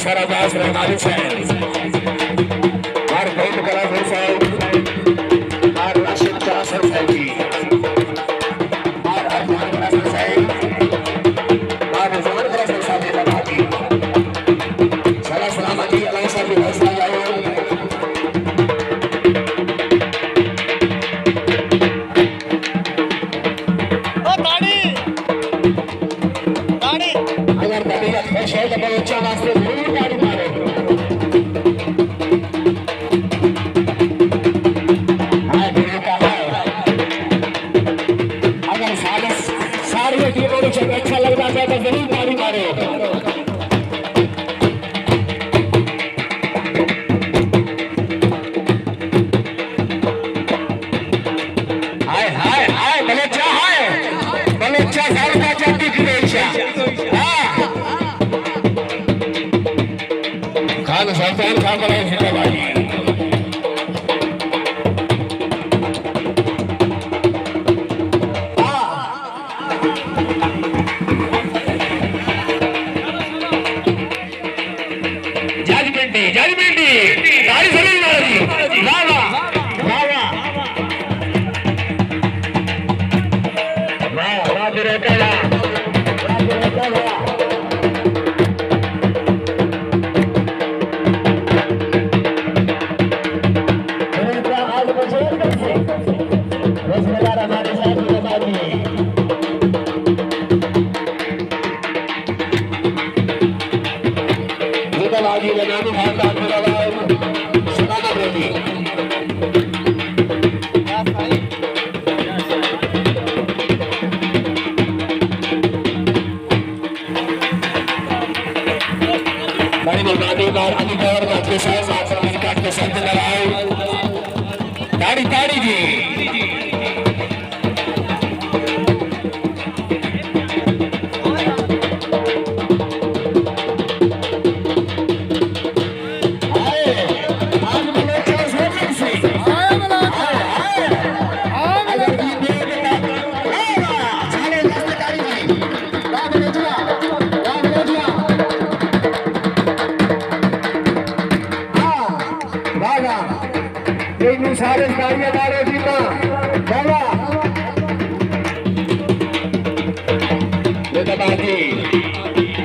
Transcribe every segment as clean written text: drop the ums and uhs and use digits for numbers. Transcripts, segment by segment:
सारा दास रहमानी साहब और बहुत कला साहब और राशिद का सर साहब जी और अरमान का सर साहब और जमान का सर साहब लगा दी सलाम सलामती अल्लाह साहब की हौसला जाए अगर गाड़ी का खुश है तो बहुत अच्छा वास्ते जरूर गाड़ी मारे अगर सारी टीमों को अच्छा लग रहा है तो जरूर गाड़ी मारे हाय हाय हाय बलेचा सारी का चलती थी खान सल्तान खान बड़ा जिंदाबाद जजमेंट गाड़ी जरूर मारेगी वाह वाह वाह वाह मेरे बेटा ताड़ी जी सारे गाड़ियां मारो जीता बाबा ये दबाजी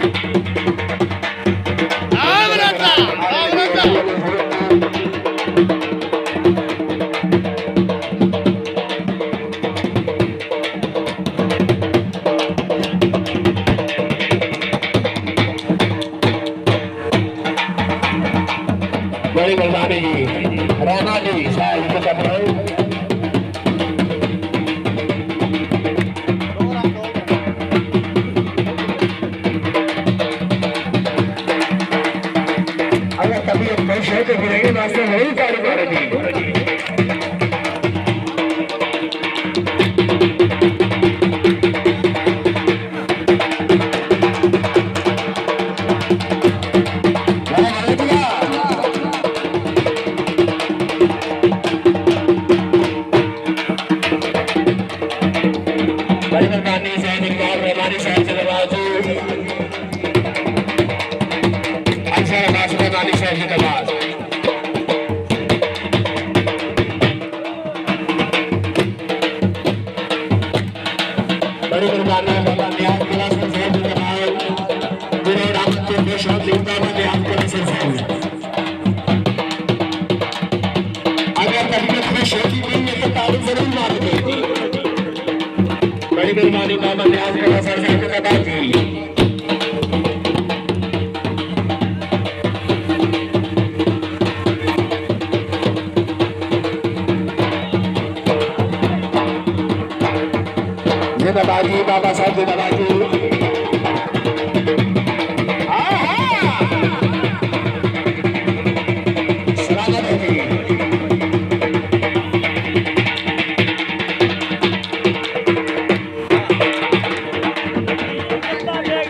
बड़ी मेहरबानी जी राणा जी साहब को कर रहे अगर कभी खुश है तो गिरेंगे वास्ते नहीं गाड़ी मारेगी बड़ी मेहरबानी बाबा